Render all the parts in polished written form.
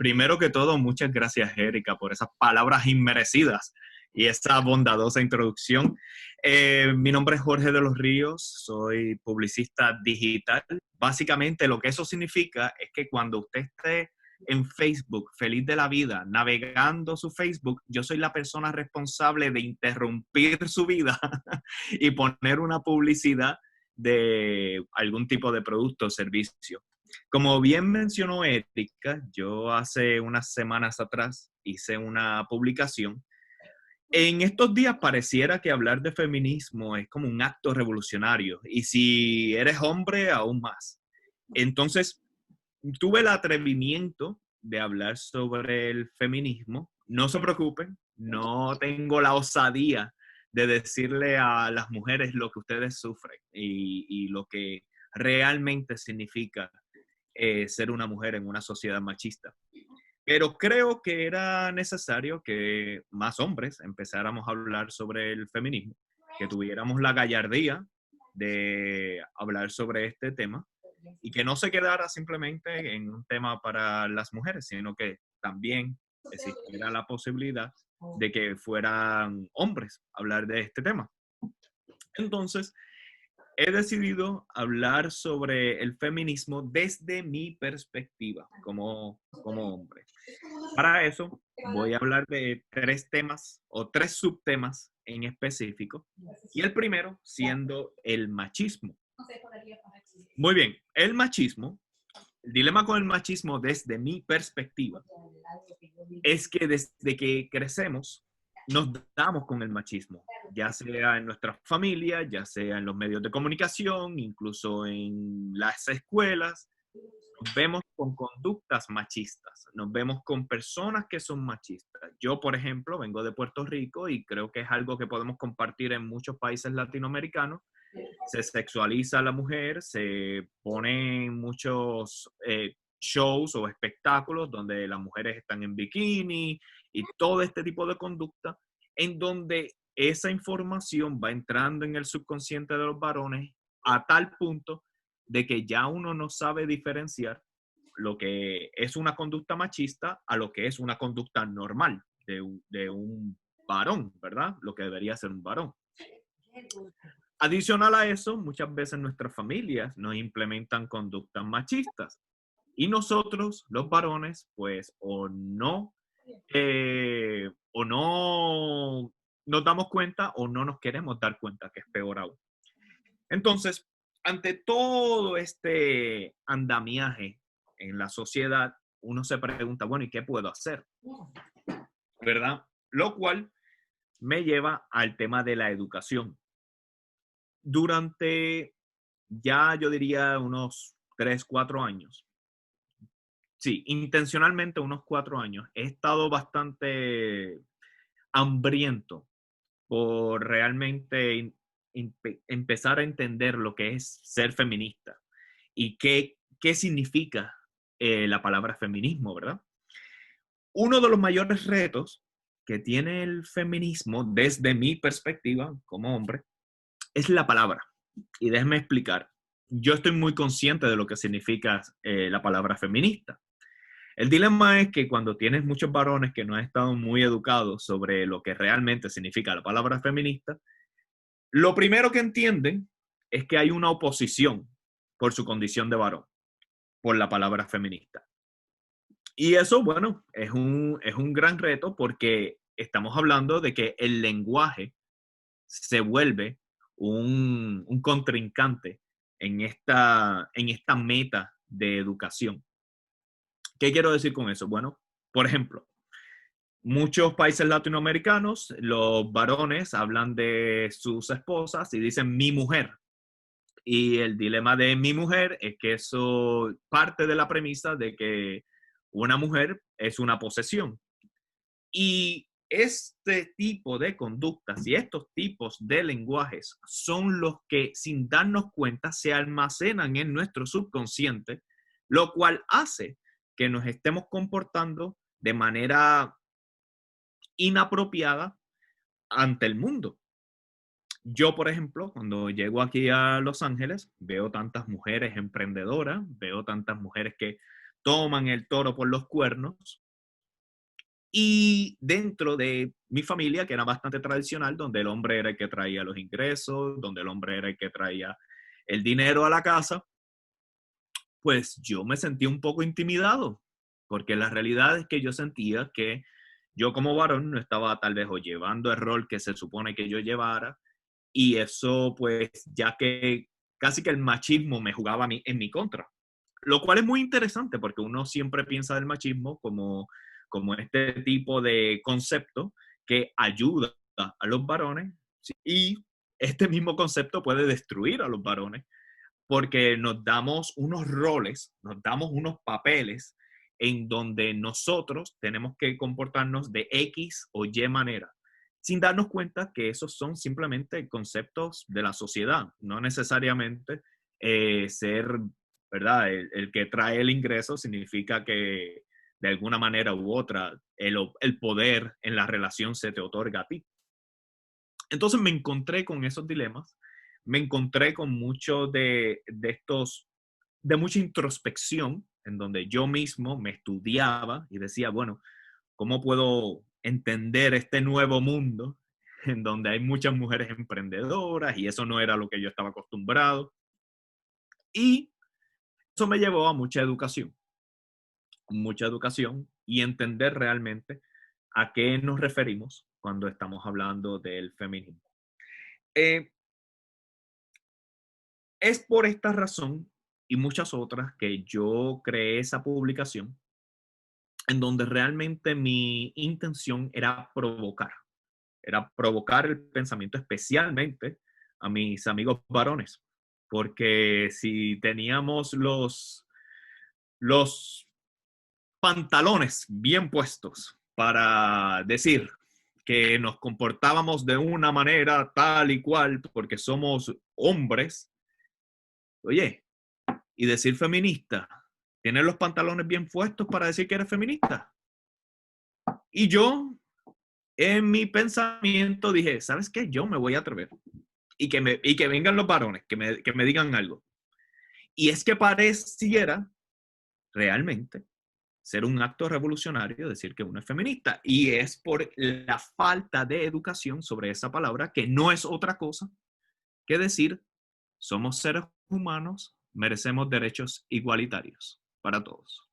Primero que todo, muchas gracias, Erika, por esas palabras inmerecidas y esa bondadosa introducción. Mi nombre es Jorge de los Ríos, soy publicista digital. Básicamente, lo que eso significa es que cuando usted esté en Facebook, feliz de la vida, navegando su Facebook, yo soy la persona responsable de interrumpir su vida y poner una publicidad de algún tipo de producto o servicio. Como bien mencionó Erika, yo hace unas semanas atrás hice una publicación. En estos días pareciera que hablar de feminismo es como un acto revolucionario y si eres hombre, aún más. Entonces, tuve el atrevimiento de hablar sobre el feminismo. No se preocupen, no tengo la osadía de decirle a las mujeres lo que ustedes sufren y lo que realmente significa ser una mujer en una sociedad machista. Pero creo que era necesario que más hombres empezáramos a hablar sobre el feminismo, que tuviéramos la gallardía de hablar sobre este tema y que no se quedara simplemente en un tema para las mujeres, sino que también existiera la posibilidad de que fueran hombres a hablar de este tema. Entonces, he decidido hablar sobre el feminismo desde mi perspectiva como hombre. Para eso voy a hablar de tres temas o tres subtemas en específico. Y el primero siendo el machismo. Muy bien, el dilema con el machismo desde mi perspectiva es que desde que crecemos nos damos con el machismo, ya sea en nuestra familia, ya sea en los medios de comunicación, incluso en las escuelas. Nos vemos con conductas machistas, nos vemos con personas que son machistas. Yo, por ejemplo, vengo de Puerto Rico y creo que es algo que podemos compartir en muchos países latinoamericanos. Se sexualiza a la mujer, se ponen muchos shows o espectáculos donde las mujeres están en bikini y todo este tipo de conducta, en donde esa información va entrando en el subconsciente de los varones a tal punto de que ya uno no sabe diferenciar lo que es una conducta machista a lo que es una conducta normal de un varón, ¿verdad? Lo que debería ser un varón. Adicional a eso, muchas veces nuestras familias nos implementan conductas machistas y nosotros, los varones, pues o no nos damos cuenta o no nos queremos dar cuenta, que es peor aún. Entonces, ante todo este andamiaje en la sociedad, uno se pregunta, bueno, ¿y qué puedo hacer? ¿Verdad? Lo cual me lleva al tema de la educación. Durante ya yo diría unos 3, 4 años. Sí, intencionalmente unos 4 años. He estado bastante hambriento por realmente empezar a entender lo que es ser feminista y qué significa la palabra feminismo, ¿verdad? Uno de los mayores retos que tiene el feminismo desde mi perspectiva como hombre es la palabra. Y déjeme explicar. Yo estoy muy consciente de lo que significa la palabra feminista. El dilema es que cuando tienes muchos varones que no han estado muy educados sobre lo que realmente significa la palabra feminista, lo primero que entienden es que hay una oposición por su condición de varón, por la palabra feminista. Y eso, bueno, es un gran reto porque estamos hablando de que el lenguaje se vuelve un contrincante en esta meta de educación. ¿Qué quiero decir con eso? Bueno, por ejemplo, muchos países latinoamericanos, los varones hablan de sus esposas y dicen mi mujer. Y el dilema de mi mujer es que eso parte de la premisa de que una mujer es una posesión. Y este tipo de conductas y estos tipos de lenguajes son los que sin darnos cuenta se almacenan en nuestro subconsciente, lo cual hace que nos estemos comportando de manera inapropiada ante el mundo. Yo, por ejemplo, cuando llego aquí a Los Ángeles, veo tantas mujeres emprendedoras, veo tantas mujeres que toman el toro por los cuernos. Y dentro de mi familia, que era bastante tradicional, donde el hombre era el que traía los ingresos, donde el hombre era el que traía el dinero a la casa, pues yo me sentí un poco intimidado, porque la realidad es que yo sentía que yo como varón no estaba tal vez o llevando el rol que se supone que yo llevara, y eso pues ya que casi que el machismo me jugaba en mi contra. Lo cual es muy interesante porque uno siempre piensa del machismo como este tipo de concepto que ayuda a los varones, ¿sí? Y este mismo concepto puede destruir a los varones porque nos damos unos roles, nos damos unos papeles en donde nosotros tenemos que comportarnos de X o Y manera, sin darnos cuenta que esos son simplemente conceptos de la sociedad, no necesariamente ser, ¿verdad? El que trae el ingreso significa que de alguna manera u otra el poder en la relación se te otorga a ti. Entonces me encontré con esos dilemas, me encontré con muchos de estos, de mucha introspección, en donde yo mismo me estudiaba y decía, bueno, ¿cómo puedo entender este nuevo mundo en donde hay muchas mujeres emprendedoras y eso no era lo que yo estaba acostumbrado? Y eso me llevó a mucha educación y entender realmente a qué nos referimos cuando estamos hablando del feminismo. Eh, Es por esta razón y muchas otras que yo creé esa publicación en donde realmente mi intención era provocar el pensamiento especialmente a mis amigos varones, porque si teníamos los pantalones bien puestos para decir que nos comportábamos de una manera tal y cual porque somos hombres, oye, y decir feminista. Tienes los pantalones bien puestos para decir que eres feminista. Y yo, en mi pensamiento, dije, ¿sabes qué? Yo me voy a atrever. Y que vengan los varones, que me digan algo. Y es que pareciera realmente ser un acto revolucionario decir que uno es feminista. Y es por la falta de educación sobre esa palabra, que no es otra cosa que decir, somos seres humanos, merecemos derechos igualitarios para todos.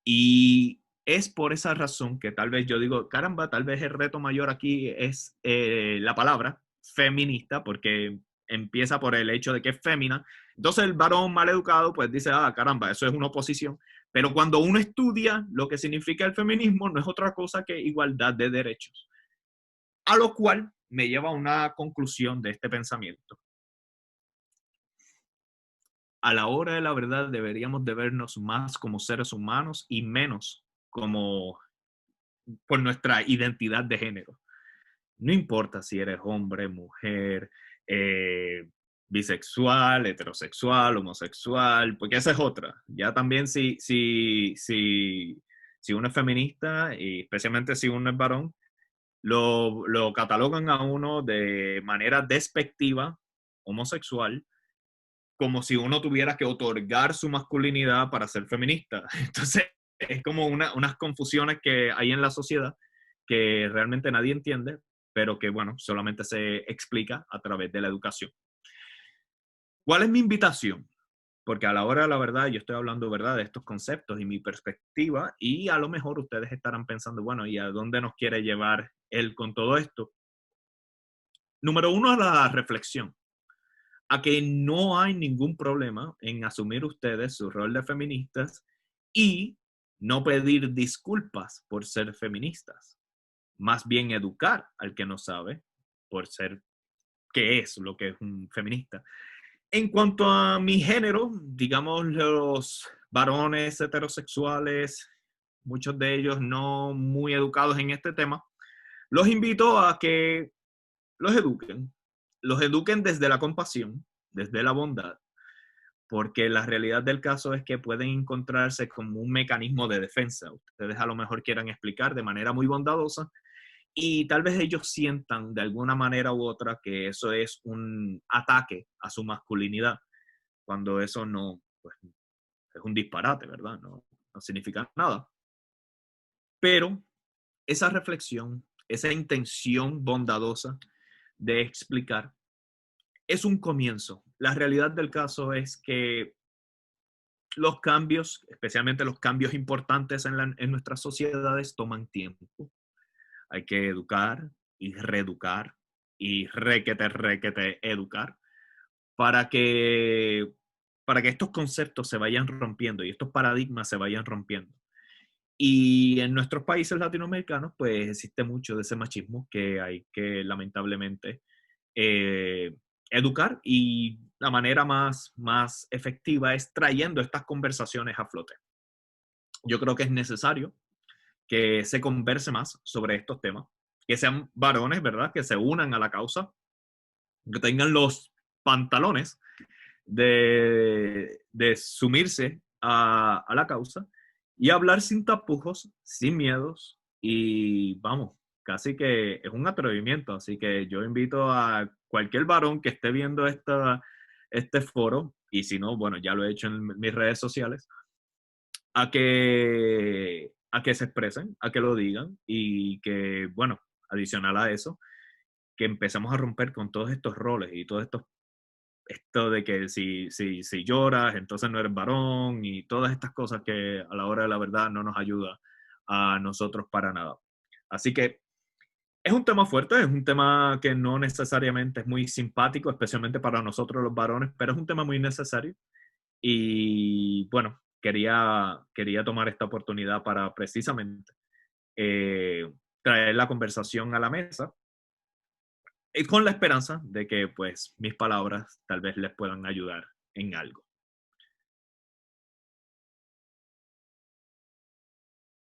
Y es por esa razón que tal vez yo digo, caramba, tal vez el reto mayor aquí es la palabra feminista, porque empieza por el hecho de que es fémina. Entonces el varón mal educado pues dice, ah, caramba, eso es una oposición. Pero cuando uno estudia lo que significa el feminismo, no es otra cosa que igualdad de derechos. A lo cual me lleva a una conclusión de este pensamiento. A la hora de la verdad deberíamos de vernos más como seres humanos y menos como por nuestra identidad de género. No importa si eres hombre, mujer, eh, bisexual, heterosexual, homosexual, porque esa es otra. Ya también si uno es feminista, y especialmente si uno es varón, lo catalogan a uno de manera despectiva, homosexual, como si uno tuviera que otorgar su masculinidad para ser feminista. Entonces, es como unas confusiones que hay en la sociedad que realmente nadie entiende, pero que, bueno, solamente se explica a través de la educación. ¿Cuál es mi invitación? Porque a la hora de la verdad, yo estoy hablando, ¿verdad?, de estos conceptos y mi perspectiva, y a lo mejor ustedes estarán pensando, bueno, ¿y a dónde nos quiere llevar él con todo esto? Número uno, la reflexión. A que no hay ningún problema en asumir ustedes su rol de feministas y no pedir disculpas por ser feministas. Más bien educar al que no sabe por ser qué es lo que es un feminista. En cuanto a mi género, digamos los varones heterosexuales, muchos de ellos no muy educados en este tema, los invito a que los eduquen desde la compasión, desde la bondad, porque la realidad del caso es que pueden encontrarse como un mecanismo de defensa. Ustedes a lo mejor quieran explicar de manera muy bondadosa y tal vez ellos sientan de alguna manera u otra que eso es un ataque a su masculinidad, cuando eso no, pues, es un disparate, ¿verdad? No significa nada. Pero esa reflexión, esa intención bondadosa de explicar, es un comienzo. La realidad del caso es que los cambios, especialmente los cambios importantes en nuestras sociedades, toman tiempo. Hay que educar y reeducar y requete educar para que, para que estos conceptos se vayan rompiendo y estos paradigmas se vayan rompiendo. Y en nuestros países latinoamericanos, pues existe mucho de ese machismo que hay que lamentablemente eh, educar, y la manera más efectiva es trayendo estas conversaciones a flote. Yo creo que es necesario que se converse más sobre estos temas, que sean varones, ¿verdad? Que se unan a la causa, que tengan los pantalones de sumirse a la causa y hablar sin tapujos, sin miedos, y vamos, casi que es un atrevimiento. Así que yo invito a cualquier varón que esté viendo este foro, y si no, bueno, ya lo he hecho en mis redes sociales, a que se expresen, a que lo digan, y que, bueno, adicional a eso, que empecemos a romper con todos estos roles y todos esto de que si lloras, entonces no eres varón, y todas estas cosas que a la hora de la verdad no nos ayuda a nosotros para nada. Así que es un tema fuerte, es un tema que no necesariamente es muy simpático, especialmente para nosotros los varones, pero es un tema muy necesario. Y bueno, quería tomar esta oportunidad para precisamente eh, traer la conversación a la mesa, y con la esperanza de que pues mis palabras tal vez les puedan ayudar en algo.